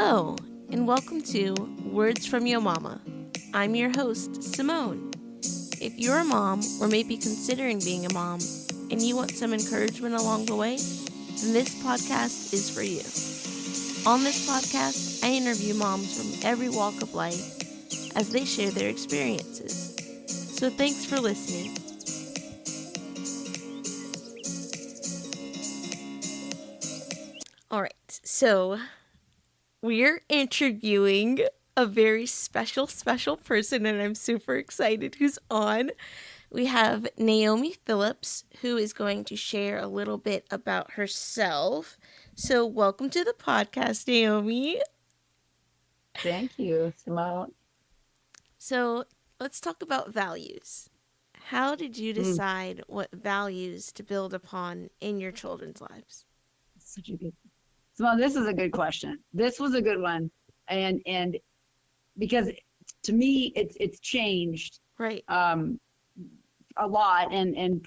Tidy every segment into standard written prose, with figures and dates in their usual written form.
Hello, and welcome to Words from Your Mama. I'm your host, Simone. If you're a mom or maybe considering being a mom and you want some encouragement along the way, then this podcast is for you. On this podcast, I interview moms from every walk of life as they share their experiences. So thanks for listening. All right, so we're interviewing a very special person, and I'm super excited who's on. We have Naomi Phillips, who is going to share a little bit about herself. So welcome to the podcast, Naomi. Thank you, Simone. So let's talk about values. How did you Mm, decide what values to build upon in your children's lives? such a good Simone, this is a good question. This was a good one. And because to me it's changed Right. a lot and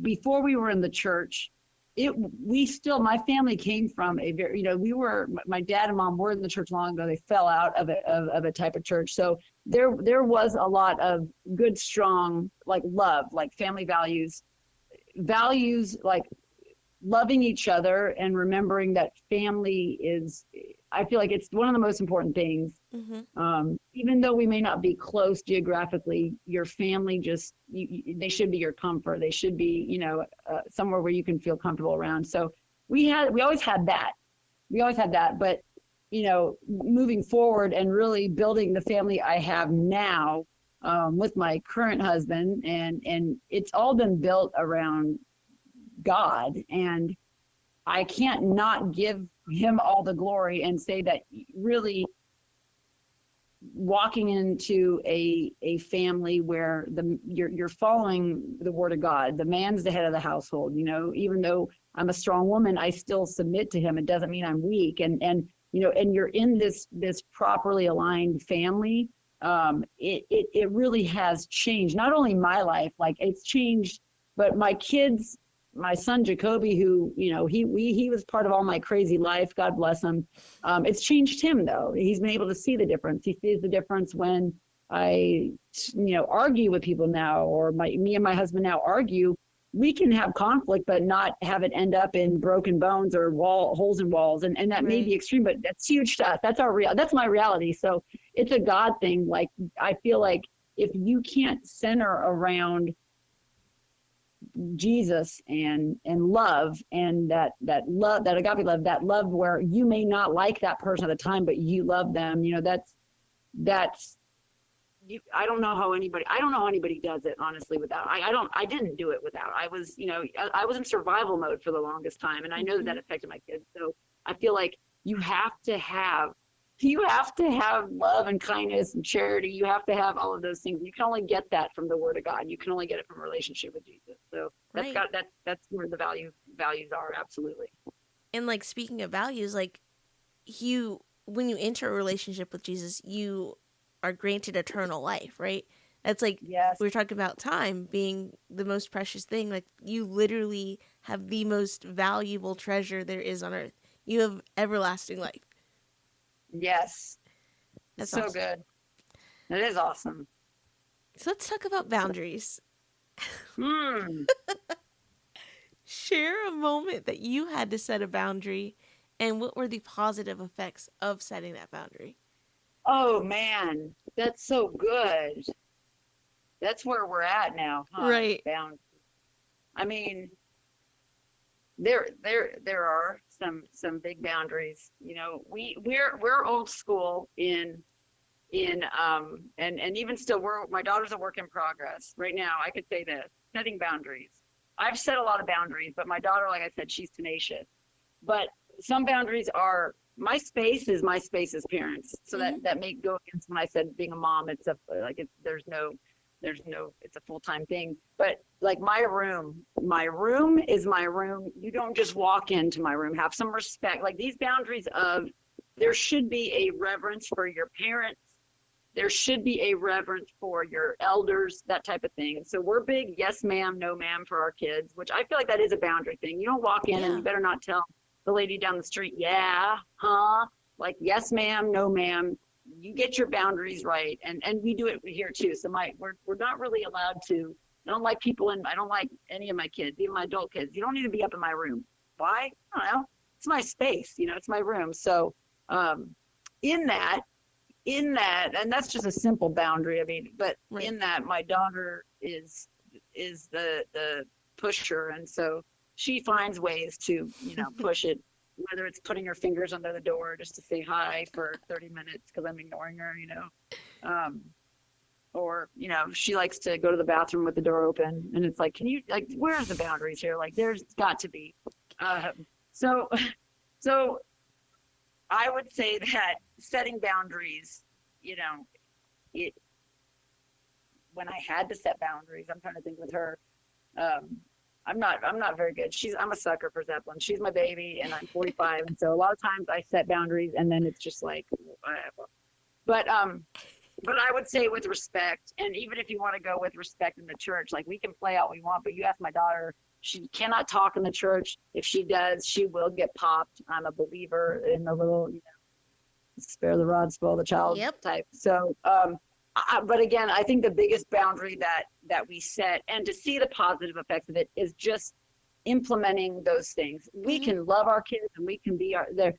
before we were in the church, we still my family came from a very my dad and mom were in the church long ago. They fell out of a type of church. So there was a lot of good, strong, like love, like family values like loving each other and remembering that family is, I feel like it's one of the most important things. Mm-hmm. Even though we may not be close geographically, your family they should be your comfort. They should be, somewhere where you can feel comfortable around. So we always had that. But, moving forward and really building the family I have now, with my current husband, and it's all been built around God, and I can't not give him all the glory and say that really walking into a family where you're following the word of God. The man's the head of the household. Even though I'm a strong woman, I still submit to him. It doesn't mean I'm weak. And you're in this properly aligned family. It really has changed not only my life, like it's changed, but my kids. My son Jacoby, who he was part of all my crazy life. God bless him. It's changed him though. He's been able to see the difference. He sees the difference when I, argue with people now, or me and my husband now argue. We can have conflict, but not have it end up in broken bones or holes in walls. And that may be extreme, but that's huge stuff. That's my reality. So it's a God thing. Like I feel like if you can't center around Jesus and love, and that love, that agape love, that love where you may not like that person at the time, but you love them. That's I don't know how anybody does it honestly without. I didn't do it without. I was I was in survival mode for the longest time, and I know that affected my kids. So I feel like you have to have love and kindness and charity. You have to have all of those things. You can only get that from the word of God. You can only get it from a relationship with Jesus. So Right. that's where the values are. Absolutely. And like speaking of values, like when you enter a relationship with Jesus, you are granted eternal life, right? That's like Yes. we're talking about time being the most precious thing. Like you literally have the most valuable treasure there is on earth. You have everlasting life. Yes. That's So awesome. good. It is awesome. So let's talk about boundaries. Hmm. Share a moment that you had to set a boundary and what were the positive effects of setting that boundary? Oh man, that's so good. That's where we're at now, huh? Right. Bound. I mean, there are some big boundaries. We're old school and even still my daughter's a work in progress right now. I could say this, setting boundaries. I've set a lot of boundaries, but my daughter, like I said, she's tenacious. But some boundaries are my space is my space as parents. So Mm-hmm. that may go against when I said being a mom, there's no it's a full-time thing. But like my room is my room. You don't just walk into my room. Have some respect. Like these boundaries of there should be a reverence for your parents. There should be a reverence for your elders, that type of thing. So we're big yes ma'am, no ma'am for our kids, which I feel like that is a boundary thing. You don't walk in and Yeah. you better not tell the lady down the street, yeah, huh? like, yes, ma'am, no, ma'am. You get your boundaries right. And we do it here too. So we're not really allowed to, I don't like any of my kids, even my adult kids. You don't need to be up in my room. Why? I don't know. It's my space, it's my room. So, um, in that, and that's just a simple boundary. I mean, but Right. in that, my daughter is the pusher, and so she finds ways to push it, whether it's putting her fingers under the door just to say hi for 30 minutes because I'm ignoring her, um, or she likes to go to the bathroom with the door open, and it's like, can you, like, where's the boundaries here? Like, there's got to be. So so I would say that setting boundaries, you know, it when I had to set boundaries, I'm trying to think with her. Um, I'm not very good. I'm a sucker for Zeppelin. She's my baby, and I'm 45, and so a lot of times I set boundaries, and then it's just like whatever. But but I would say with respect, and even if you want to go with respect in the church, like, we can play out what we want, but you ask my daughter, she cannot talk in the church. If she does, she will get popped. I'm a believer in the little, spare the rod, spoil the child Yep. type. So, but again, I think the biggest boundary that we set, and to see the positive effects of it, is just implementing those things. We Hmm. can love our kids, and we can be there.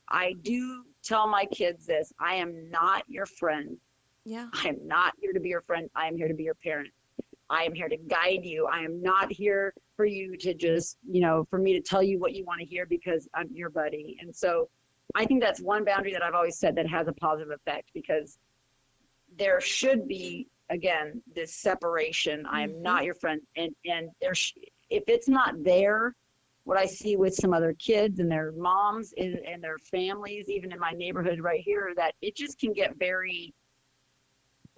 I do tell my kids this: I am not your friend. Yeah. I am not here to be your friend. I am here to be your parent. I am here to guide you. I am not here for you to just, for me to tell you what you want to hear because I'm your buddy. And so I think that's one boundary that I've always said that has a positive effect, because there should be, again, this separation. I am Hmm. not your friend. And if it's not there, what I see with some other kids and their moms and their families, even in my neighborhood right here, that it just can get very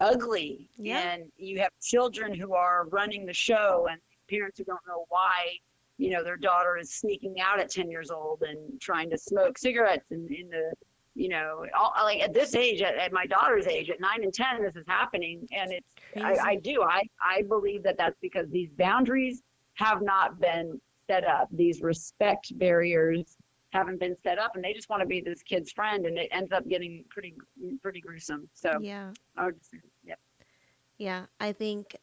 ugly. Yeah. And you have children who are running the show, and parents who don't know why their daughter is sneaking out at 10 years old and trying to smoke cigarettes in the like, at this age, at my daughter's age, at 9 and 10, this is happening. And Crazy. I believe that that's because these boundaries have not been set up. These respect barriers haven't been set up, and they just want to be this kid's friend, and it ends up getting pretty gruesome. So Yeah. I would just say, yeah. Yeah. I think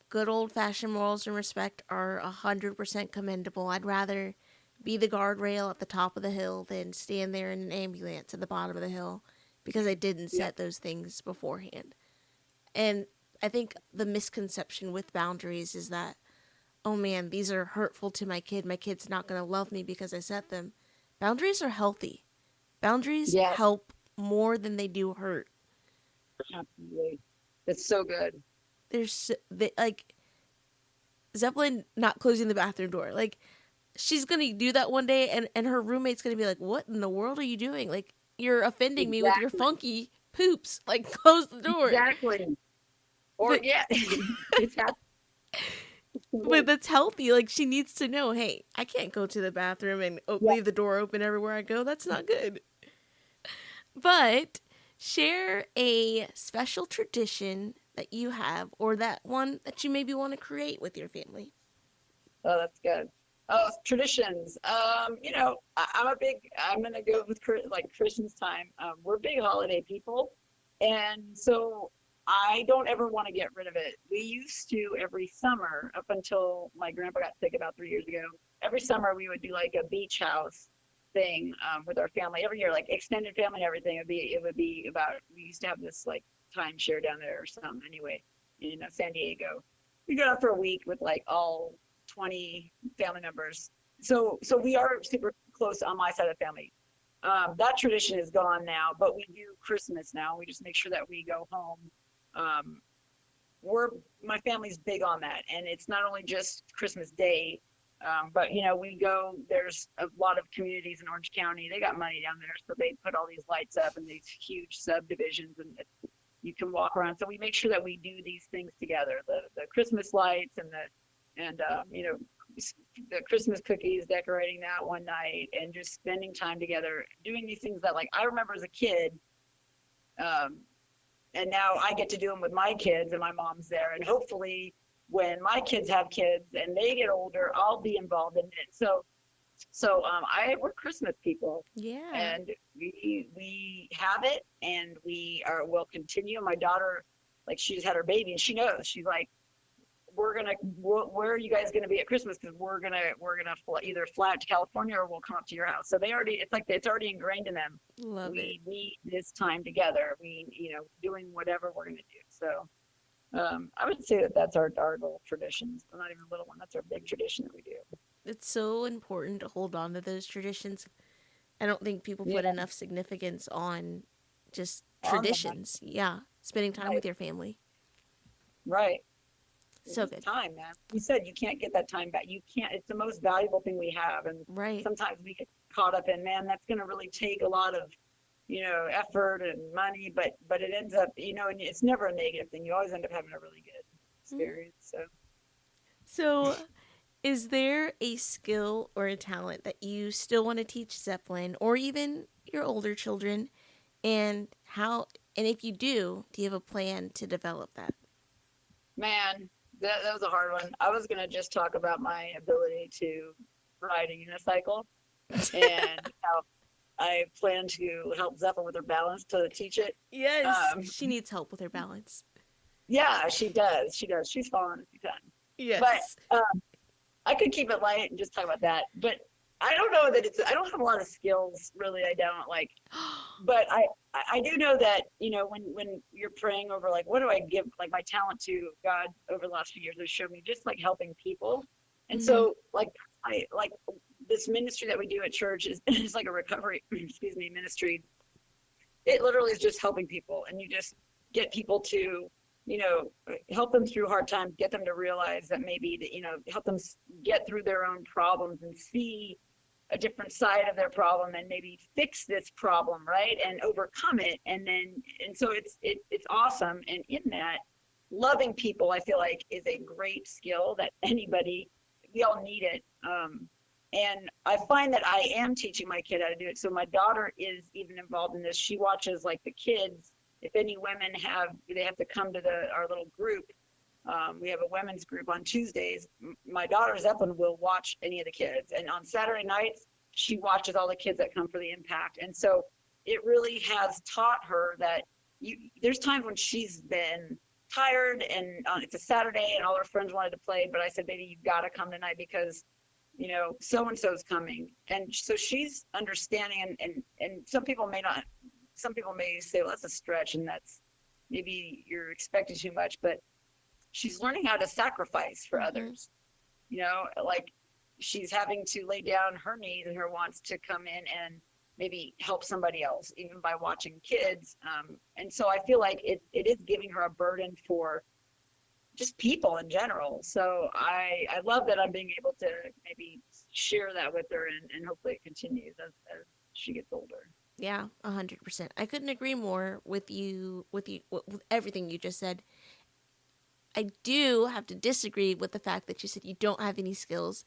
good old fashioned morals and respect are 100% commendable. I'd rather be the guardrail at the top of the hill than stand there in an ambulance at the bottom of the hill because I didn't Yeah. set those things beforehand. And I think the misconception with boundaries is that, oh man, these are hurtful to my kid. My kid's not going to love me because I set them. Boundaries are healthy. Boundaries Yes, help more than they do hurt. absolutely. That's so good. Like Zeppelin not closing the bathroom door. Like, she's gonna do that one day, and her roommate's gonna be like, "What in the world are you doing? Like, you're offending me with your Exactly. funky poops. Like, close the door." Exactly. Or But yeah, it's but happening. that's healthy. Like, she needs to know, hey, I can't go to the bathroom and Yeah. leave the door open everywhere I go. That's not good. But share a special tradition that you have, or that one that you maybe want to create with your family. Oh, that's good. Oh, traditions. I'm gonna go with like Christmas time. We're big holiday people, and so I don't ever want to get rid of it. We used to every summer, up until my grandpa got sick about 3 years ago. Every summer we would do like a beach house thing with our family every year, like extended family and everything. It would be about, we used to have this like timeshare down there or something anyway, in San Diego. We go out for a week with like all 20 family members. So we are super close on my side of the family. That tradition is gone now, but we do Christmas now. We just make sure that we go home. Um, we're My family's big on that, and it's not only just Christmas Day, but we go. There's a lot of communities in Orange County. They got money down there, so they put all these lights up in these huge subdivisions, and you can walk around. So we make sure that we do these things together: the Christmas lights and the Christmas cookies, decorating that one night, and just spending time together, doing these things that, like, I remember as a kid. Um, and now I get to do them with my kids, and my mom's there, and hopefully when my kids have kids and they get older, I'll be involved in it. So So we're Christmas people, Yeah. and we have it, and we are will continue. My daughter, like she's had her baby, and she knows. She's like, where are you guys gonna be at Christmas? Because we're gonna either fly out to California or we'll come up to your house. So they already, it's like it's already ingrained in them. Love it. We need this time together. We, doing whatever we're gonna do. So I would say that that's our little traditions. Well, not even a little one. That's our big tradition that we do. It's so important to hold on to those traditions. I don't think people Yeah, put enough significance on just on that. traditions. Yeah. Spending time Right, with your family. right. It's So just good. time, man. You said you can't get that time back. You can't. It's the most valuable thing we have, and Right. sometimes we get caught up in, man, that's going to really take a lot of, effort and money, but it ends up, and it's never a negative thing. You always end up having a really good Mhm. experience. So, So, is there a skill or a talent that you still want to teach Zeppelin or even your older children? And how, and if do you have a plan to develop that? man, that was a hard one. I was going to just talk about my ability to ride a unicycle and how I plan to help Zephyr with her balance to teach it. Yes, Um, she needs help with her balance. yeah, she does. She does. She's fallen a few times. But Yes. I could keep it light and just talk about that. But I don't know that I don't have a lot of skills really. I don't like, but I do know that, when you're praying over, like, what do I give, like, my talent to God over the last few years has shown me just like helping people. And Hmm. so, like, I like this ministry that we do at church is like a recovery, excuse me, ministry. It literally is just helping people, and you just get people to, help them through hard times, get them to realize that maybe that, help them get through their own problems and see a different side of their problem and maybe fix this problem, right, and overcome it. And so it's awesome. And in that, loving people, I feel like, is a great skill that anybody, we all need it. And I find that I am teaching my kid how to do it. So my daughter is even involved in this. She watches, like, the kids. If any women they have to come to our little group. We have a women's group on Tuesdays. My daughter Zeppelin will watch any of the kids, and on Saturday nights she watches all the kids that come for the impact. And so it really has taught her that there's times when she's been tired, and it's a Saturday and all her friends wanted to play, but I said, baby, you've got to come tonight because so and so's coming. And so she's understanding, and some people may not, some people may say, well, that's a stretch, and that's maybe you're expecting too much, but she's learning how to sacrifice for Hmm. others. Like, she's having to lay down her needs and her wants to come in and maybe help somebody else, even by watching kids. And so I feel like it is giving her a burden for just people in general. So I love that I'm being able to maybe share that with her, and hopefully it continues as she gets older. Yeah, 100%. I couldn't agree more with everything you just said. I do have to disagree with the fact that you said you don't have any skills.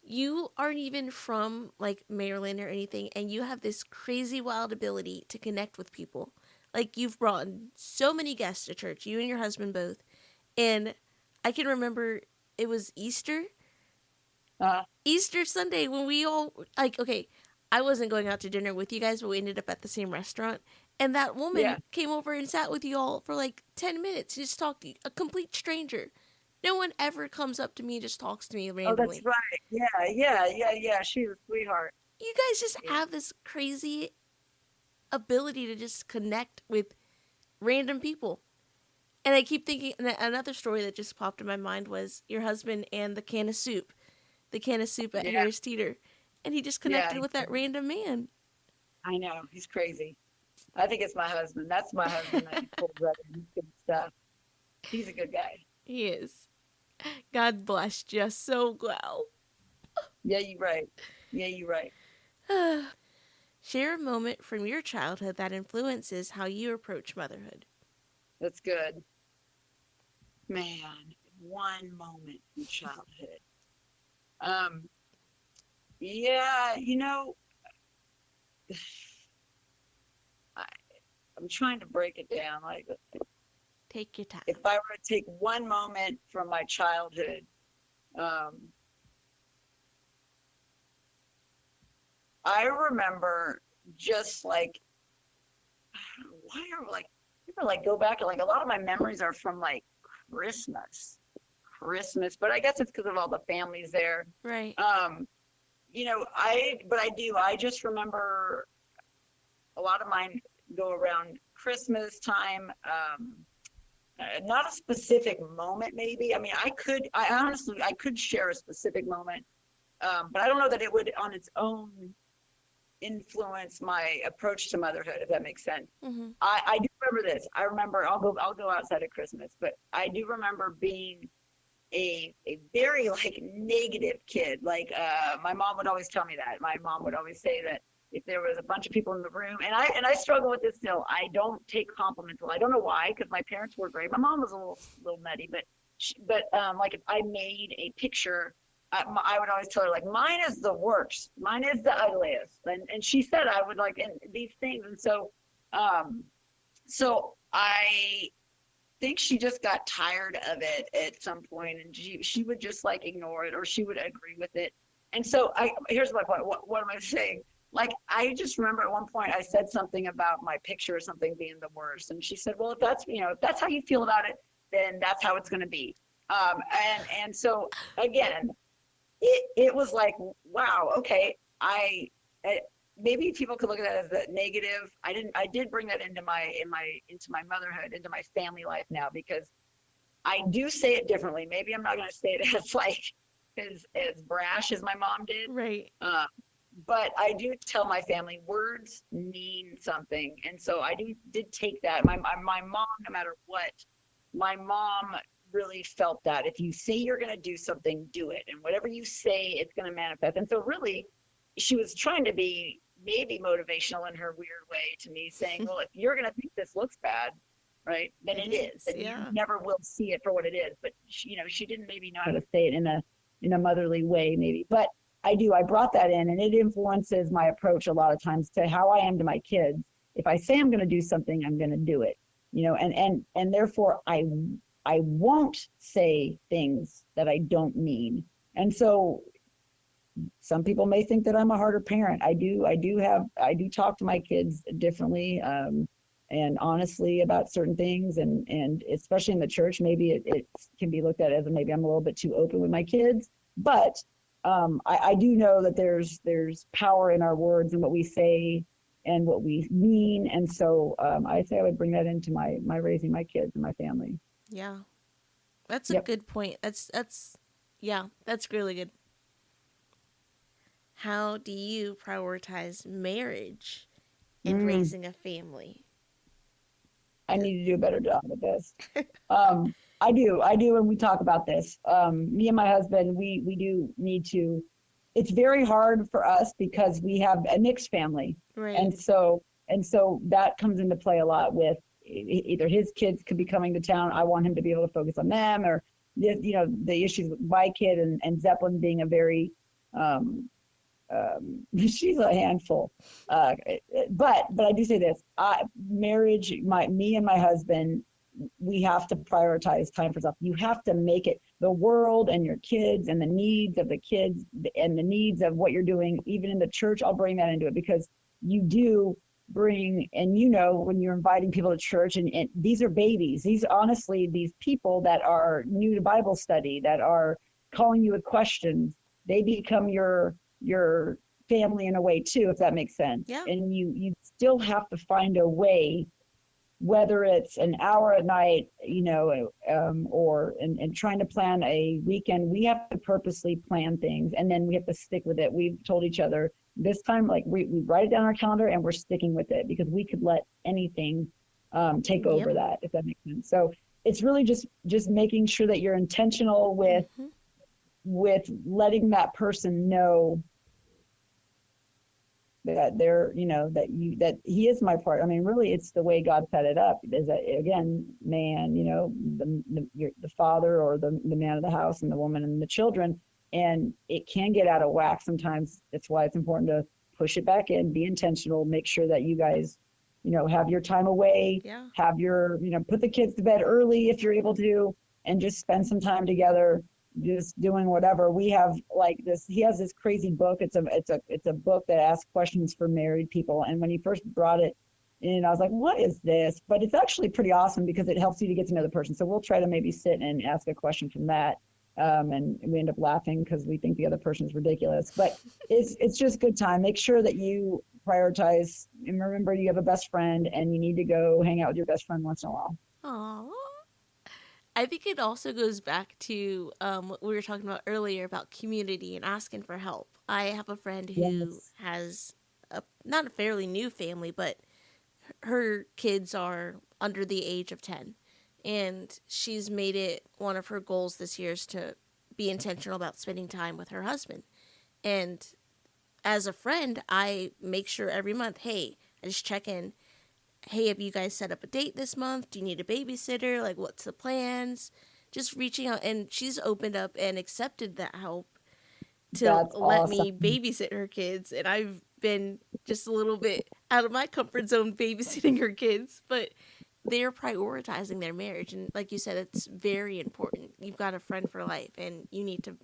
You aren't even from like Maryland or anything, and you have this crazy wild ability to connect with people. Like, you've brought so many guests to church, you and your husband both. And I can remember it was Uh, Easter Sunday when we all, like, okay, I wasn't going out to dinner with you guys, but we ended up at the same restaurant. And that woman yeah. came over and sat with you all for like 10 minutes, just talking, a complete stranger. No one ever comes up to me and just talks to me Oh, that's randomly. right. Yeah, yeah, yeah, yeah. She's a sweetheart. You guys just Yeah. have this crazy ability to just connect with random people. And I keep thinking, another story that just popped in my mind was your husband and the can of soup at Yeah, Harris Teeter. And he just yeah. connected with that random man. I know. He's crazy. I think it's my husband. That's my husband that pulls that in. He's good stuff. He's a good guy. He is. God bless you so well. Yeah, you're right. Yeah, you're right. Share a moment from your childhood that influences how you approach motherhood. That's good. Man, one moment from childhood. Um, yeah, I, I'm trying to break it down. Like, Take your time. if I were to take one moment from my childhood, um, I remember just like, why are like, people like go back and like a lot of my memories are from like Christmas, but I guess it's because of all the families there. Right. Um, I just remember a lot of mine go around Christmas time. Not a specific moment, maybe. I mean, I could share a specific moment, but I don't know that it would on its own influence my approach to motherhood, if that makes sense. Mm-hmm. I do remember this. I remember I'll go outside of Christmas, but I do remember being a very like negative kid. Like my mom would always tell me that. My mom would always say that if there was a bunch of people in the room, and I struggle with this still. I don't take compliments. Well, I don't know why, because my parents were great. My mom was a little nutty, but like if I made a picture, I would always tell her like mine is the worst, mine is the ugliest, and she said I would like and these things, and um, so I think she just got tired of it at some point, and she would just like ignore it, or she would agree with it. And so here's my point. What am I saying? Like I just remember at one point I said something about my picture or something being the worst, and she said, "Well, if that's how you feel about it, then that's how it's going to be." And so again, it was like, wow, okay, I maybe people could look at that as the negative. I did bring that into my motherhood, into my family life now, because I do say it differently. Maybe I'm not going to say it as like as brash as my mom did. Right. But I do tell my family words mean something, and so did take that. My mom, no matter what, my mom really felt that if you say you're going to do something, do it, and whatever you say, it's going to manifest. And so really, she was trying to be maybe motivational in her weird way to me, saying, well, if you're going to think this looks bad, right, then it is, and yeah. you never will see it for what it is. But she didn't maybe know how to say it in a motherly way, maybe. But I brought that in, and it influences my approach a lot of times to how I am to my kids. If I say I'm going to do something, I'm going to do it, and therefore I won't say things that I don't mean. And so some people may think that I'm a harder parent. I do talk to my kids differently, and honestly about certain things, and especially in the church, maybe it can be looked at as maybe I'm a little bit too open with my kids. But I do know that there's power in our words and what we say and what we mean. And so I say I would bring that into my raising my kids and my family. Yeah. That's a good point. That's really good. How do you prioritize marriage and raising a family? I need to do a better job at this. I do, and we talk about this. Me and my husband, we do need to. It's very hard for us because we have a mixed family, right? And so that comes into play a lot with either his kids could be coming to town. I want him to be able to focus on them, or the issues with my kid and Zeppelin being a very she's a handful. But I do say this: marriage, me and my husband, we have to prioritize time for self. You have to make it the world and your kids and the needs of the kids and the needs of what you're doing, even in the church. I'll bring that into it because you do bring, and when you're inviting people to church, and these are babies. These people that are new to Bible study, that are calling you with questions, they become your family in a way too, if that makes sense. Yeah. And you still have to find a way, whether it's an hour at night, or trying to plan a weekend. We have to purposely plan things, and then we have to stick with it. We've told each other this time, like we write it down on our calendar, and we're sticking with it, because we could let anything take over that, if that makes sense. So it's really just making sure that you're intentional with letting that person know that that he is my part. I mean, really, it's the way God set it up. Is that, again, man, the father, or the man of the house, and the woman and the children, and it can get out of whack sometimes. That's why it's important to push it back in, be intentional, make sure that you guys, have your time away, have your, put the kids to bed early if you're able to, and just spend some time together. just doing whatever. We have like this, he has this crazy book. It's a book that asks questions for married people. And when he first brought it in, I was like, what is this? But it's actually pretty awesome because it helps you to get to know the person. So we'll try to maybe sit and ask a question from that. And we end up laughing because we think the other person's ridiculous. But it's just good time. Make sure that you prioritize and remember you have a best friend and you need to go hang out with your best friend once in a while. Aww. I think it also goes back to what we were talking about earlier about community and asking for help. I have a friend who Yes. has not a fairly new family, but her kids are under the age of 10. And she's made it one of her goals this year is to be intentional about spending time with her husband. And as a friend, I make sure every month, hey, I just check in. Hey, have you guys set up a date this month? Do you need a babysitter? Like, what's the plans? Just reaching out. And she's opened up and accepted that help to That's let me awesome. babysit her kids. And I've been just a little bit out of my comfort zone babysitting her kids, but they're prioritizing their marriage. And like you said, it's very important. You've got a friend for life, and you need to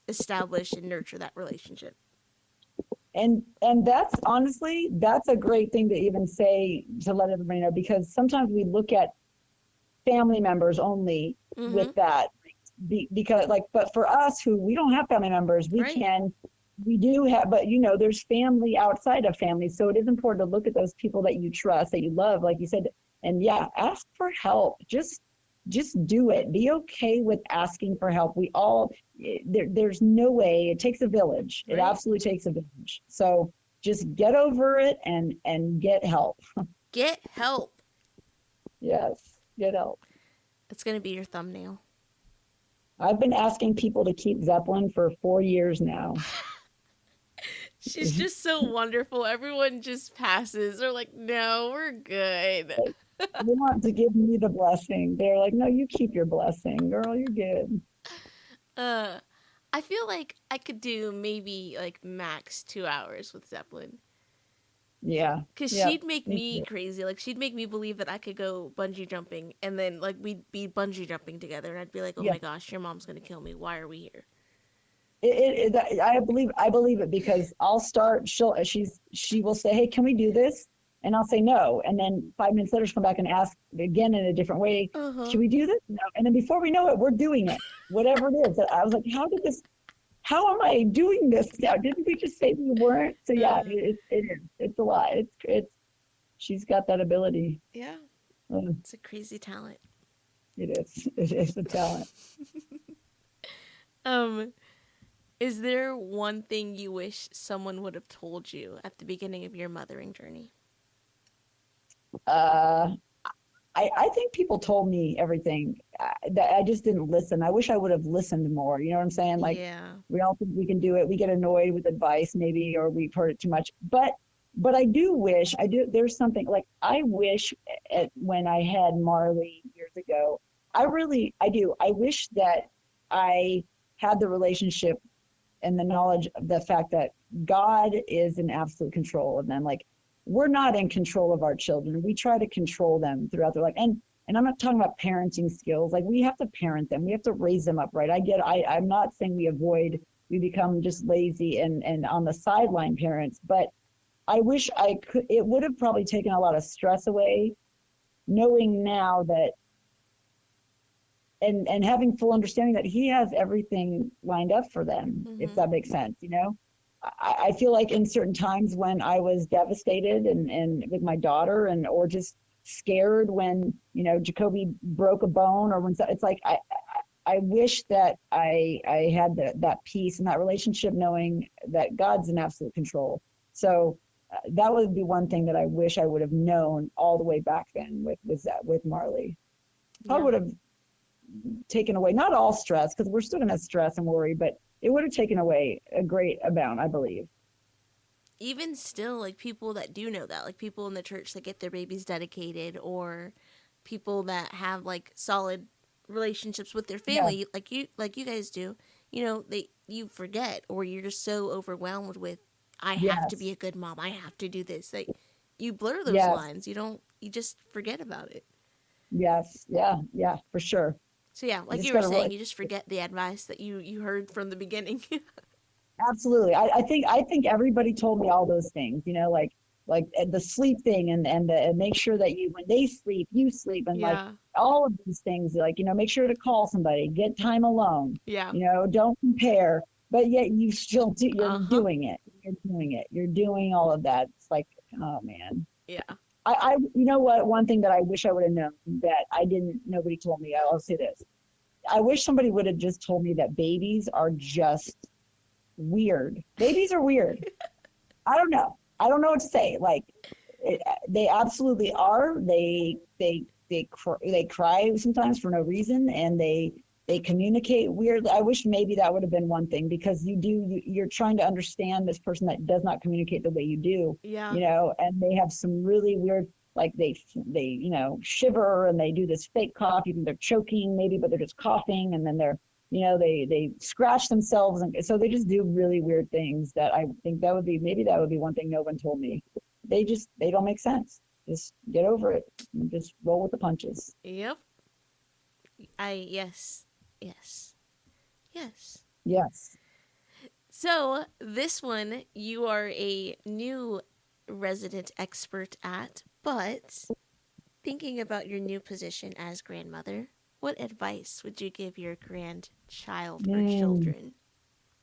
establish and nurture that relationship. And that's honestly, that's a great thing to even say to let everybody know because sometimes we look at family members only with Mm-hmm. that because like but for us who we don't have family members Right. we do have but there's family outside of family, so it is important to look at those people that you trust, that you love, like you said, and yeah, ask for help. Just do it. Be okay with asking for help. We all there's no way, it takes a village. It Right. absolutely takes a village. So just get over it and get help. Get help. Yes, get help. It's going to be your thumbnail. I've been asking people to keep Zeppelin for 4 years now. She's just so wonderful. Everyone just passes. They're like, no, we're good. They want to give me the blessing. They're like, no, you keep your blessing, girl. You're good. Uh, I feel like I could do maybe like max 2 hours with Zeppelin. Yeah. Cause Yep. she'd make Me me too. crazy. Like she'd make me believe that I could go bungee jumping, and then like we'd be bungee jumping together, and I'd be like, "Oh Yeah. my gosh, your mom's gonna kill me. Why are we here?" I believe it because I'll start. She will say, "Hey, can we do this?" And I'll say no. And then 5 minutes later, she'll come back and ask again in a different way. Uh huh. Should we do this? No. And then before we know it, we're doing it. Whatever it is. I was like, how did this? How am I doing this now? Didn't we just say we weren't? So yeah, it is. It's a lot. It's. She's got that ability. Yeah, Uh, it's a crazy talent. it is. It is a talent. Um, is there one thing you wish someone would have told you at the beginning of your mothering journey? Uh, I think people told me everything that I just didn't listen. I wish I would have listened more. You know what I'm saying? Like Yeah. we all think we can do it. We get annoyed with advice maybe, or we've heard it too much. But I do wish I do. There's something like I wish when I had Marley years ago. I do. I wish that I had the relationship and the knowledge of the fact that God is in absolute control of them. Like we're not in control of our children. We try to control them throughout their life. And I'm not talking about parenting skills. Like we have to parent them. We have to raise them up right. I'm not saying we become just lazy and on the sideline parents, but I wish I could it would have probably taken a lot of stress away knowing now that and having full understanding that he has everything lined up for them, if Mm-hmm. that makes sense. I feel like in certain times when I was devastated and with my daughter and or just scared when Jacoby broke a bone or when it's like I wish that I had that peace and that relationship knowing that God's in absolute control. So that would be one thing that I wish I would have known all the way back then with Marley. I Yeah. would have taken away not all stress because we're still going to stress and worry, but it would have taken away a great amount, I believe. Even still, like people that do know that, like people in the church that get their babies dedicated, or people that have like solid relationships with their Yeah. family, like you guys do. You forget, or you're just so overwhelmed with, I have to be Yes. a good mom. I have to do this. Like you blur those Yes. lines. You don't. You just forget about it. Yes. Yeah. Yeah. For sure. So yeah, You like just you got were to saying, really, you just forget the advice that you heard from the beginning. absolutely. I think everybody told me all those things, like the sleep thing and make sure that you, when they sleep, you sleep, and like Yeah. all of these things, like, make sure to call somebody, get time alone, Yeah. don't compare, but yet you still do, you're Uh-huh. doing it. You're doing all of that. It's like, oh man. Yeah. You know what? One thing that I wish I would have known that I didn't, nobody told me, I'll say this. I wish somebody would have just told me that babies are just weird. Babies are weird. I don't know. I don't know what to say. Like, they absolutely are. They cry sometimes for no reason, and they communicate weirdly. I wish maybe that would have been one thing, because you're trying to understand this person that does not communicate the way you do, Yeah. and they have some really weird, like they shiver, and they do this fake cough, even they're choking maybe, but they're just coughing, and then they scratch themselves, and so they just do really weird things that I think that would be one thing no one told me. They don't make sense. Just get over it and just roll with the punches. Yep. Yes. Yes. Yes. Yes. So, this one you are a new resident expert at, but thinking about your new position as grandmother, what advice would you give your grandchild or Mm, children?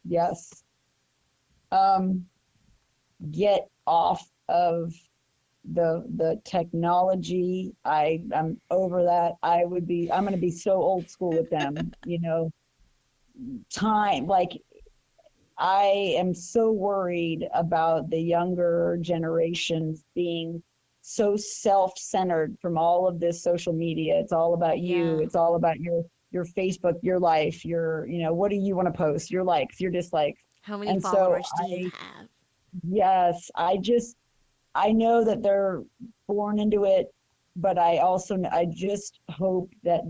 yes. Um, get off of the technology. I'm over that. I'm going to be so old school with them, time, like, I am so worried about the younger generations being so self-centered from all of this social media. It's all about you. Yeah. It's all about your Facebook, your life, what do you want to post, your likes, your dislikes. How many And so followers do you have? yes, I know that they're born into it, but I just hope that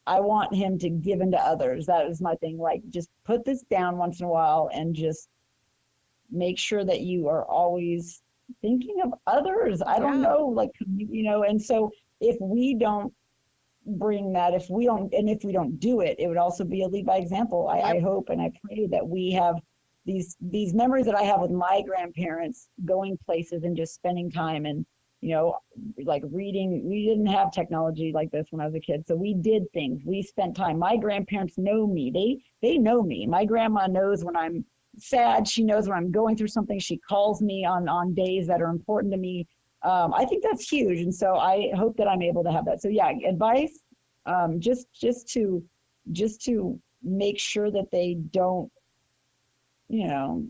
I want him to give into others. That is my thing. Like, just put this down once in a while and just make sure that you are always thinking of others. I don't Yeah. know, like, and so if we don't bring that, if we don't do it, it would also be a lead by example. I Yep. hope and I pray that we have these memories that I have with my grandparents, going places and just spending time, and you know like reading. We didn't have technology like this when I was a kid, so we did things, we spent time. My grandparents know me. They know me. My grandma knows when I'm sad. She knows when I'm going through something. She calls me on days that are important to me. I think that's huge, and so I hope that I'm able to have that. So yeah, advice, just to make sure that they don't, you know,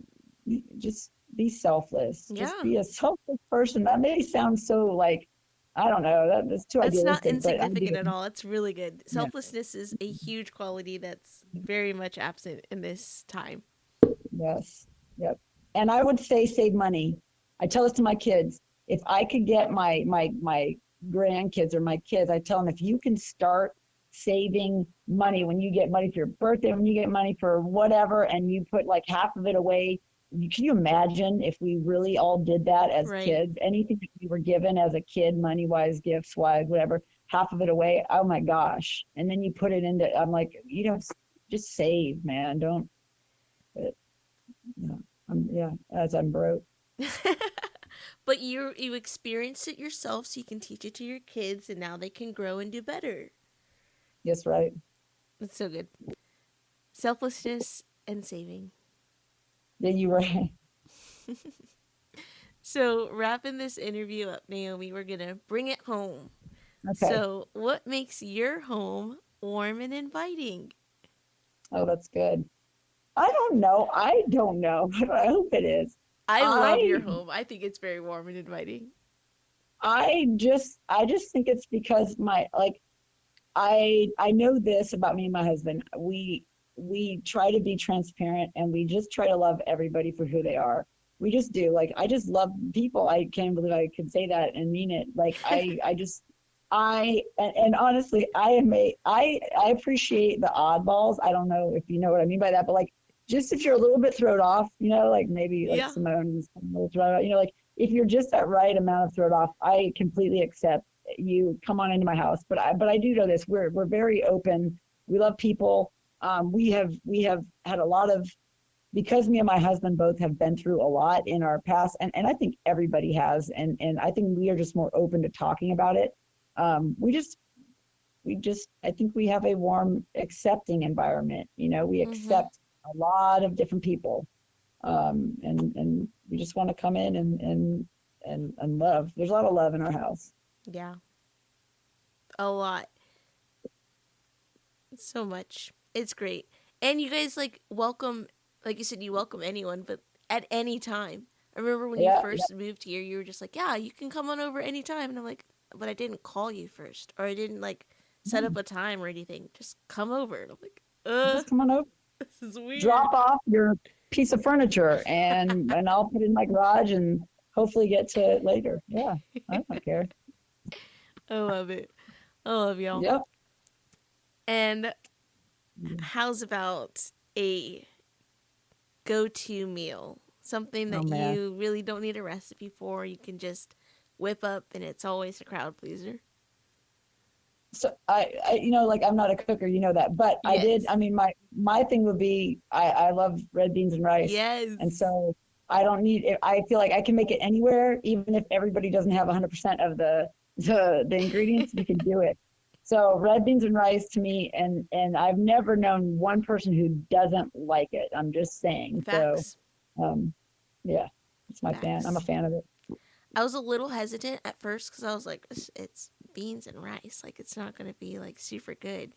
just be selfless. Just Yeah. be a selfless person. That may sound so, like, I don't know, that's too That's not idealistic, but I insignificant do. at all. It's really good. Yeah. Selflessness is a huge quality that's very much absent in this time. Yes. Yep. And I would say save money. I tell this to my kids. If I could get my grandkids or my kids, I tell them, if you can start saving money, when you get money for your birthday, when you get money for whatever, and you put like half of it away. Can you imagine if we really all did that as Right. kids? Anything that we were given as a kid, money wise, gifts wise, whatever, half of it away. Oh my gosh. And then you put it into, I'm like, just save, man. Don't, yeah, yeah, as I'm broke. But you experienced it yourself, so you can teach it to your kids, and now they can grow and do better. Yes, right. That's so good. Selflessness and saving. Yeah, you right. So, wrapping this interview up, Naomi, we're going to bring it home. Okay. So, what makes your home warm and inviting? Oh, that's good. I don't know. I don't know. I hope it is. I love your I home. I think it's very warm and inviting. I just think it's because my, like, I know this about me and my husband. We try to be transparent, and we just try to love everybody for who they are. We just do. Like, I just love people. I can't believe I could say that and mean it. Like, I just and honestly, I appreciate the oddballs. I don't know if you know what I mean by that, but like, just if you're a little bit thrown off, like maybe like Yeah. Simone's a little thrown off, like if you're just that right amount of thrown off, I completely accept you come on into my house. But I do know this. We're very open. We love people. We have had a lot of, because me and my husband both have been through a lot in our past, and I think everybody has, and I think we are just more open to talking about it. We just I think we have a warm, accepting environment. We Mm-hmm. accept a lot of different people, and we just want to come in and love. There's a lot of love in our house. Yeah, a lot. So much. It's great. And you guys like welcome, like you said, you welcome anyone, but at any time. I remember when you Yeah, yeah. first moved here, you were just like, yeah, you can come on over anytime. And I'm like, but I didn't call you first, or I didn't like set up Mm. a time or anything. Just come over. And I'm like, Just come on over, this is weird. drop off your piece of furniture, and I'll put it in my garage and hopefully get to it later. Yeah, I don't care. I love it. I love y'all. Yep. And how's about a go to meal? Something Oh that man. you really don't need a recipe for. You can just whip up, and it's always a crowd pleaser. So like I'm not a cooker, that, but I did. Yes. I mean, my thing would be I love red beans and rice, and Yes. so I don't need it. I feel like I can make it anywhere, even if everybody doesn't have 100% of the ingredients. We can do it. So red beans and rice to me, and I've never known one person who doesn't like it. I'm just saying. So, Facts. um, yeah, it's my fan. I'm a Facts. fan of it. I was a little hesitant at first because I was like, it's beans and rice. Like, it's not going to be like super good.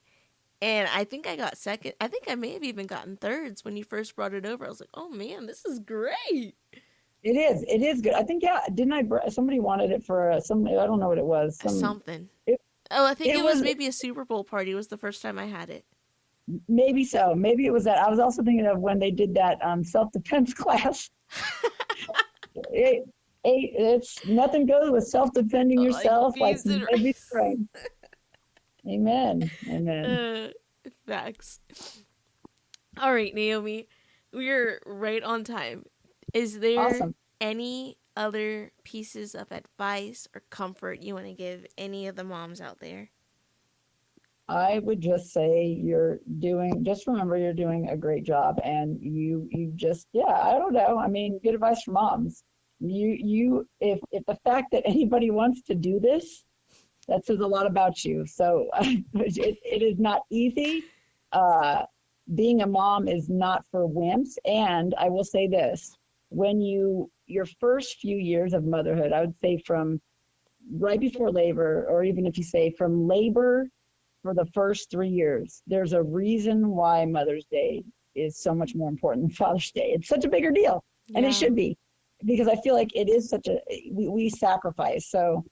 And I think I got second. I think I may have even gotten thirds when you first brought it over. I was like, oh man, this is great. It is. It is good. I think, yeah. Didn't Somebody wanted it for some. I don't know what it was. Something. It, Oh, I think it it was was maybe a Super Bowl party. It was the first time I had it. maybe so. Maybe it was that. I was also thinking of when they did that self-defense class. It, it's nothing goes with self-defending Like yourself like beans some and baby rice. strength. Amen. Amen. uh, Facts. All right, Naomi, we're right on time. Is there Awesome. any other pieces of advice or comfort you want to give any of the moms out there? I would just say just remember you're doing a great job, and you just, yeah, I don't know. I mean, good advice for moms. If the fact that anybody wants to do this, that says a lot about you. So it is not easy. Uh, Being a mom is not for wimps. And I will say this, your first few years of motherhood, I would say from right before labor, or even if you say from labor for the first 3 years, there's a reason why Mother's Day is so much more important than Father's Day. It's such a bigger deal, and it Yeah, should be, because I feel like it is we sacrifice. So,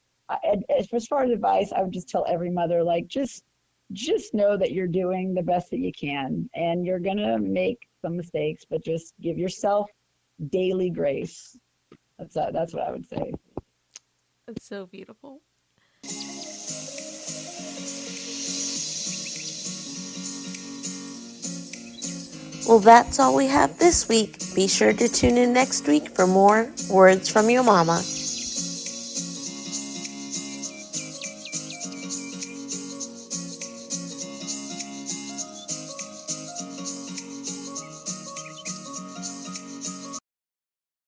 as far as advice, I would just tell every mother, like, just know that you're doing the best that you can, and you're gonna make some mistakes, but just give yourself daily grace. That's what I would say. it's so beautiful. Well, that's all we have this week. Be sure to tune in next week for more Words from Your Mama.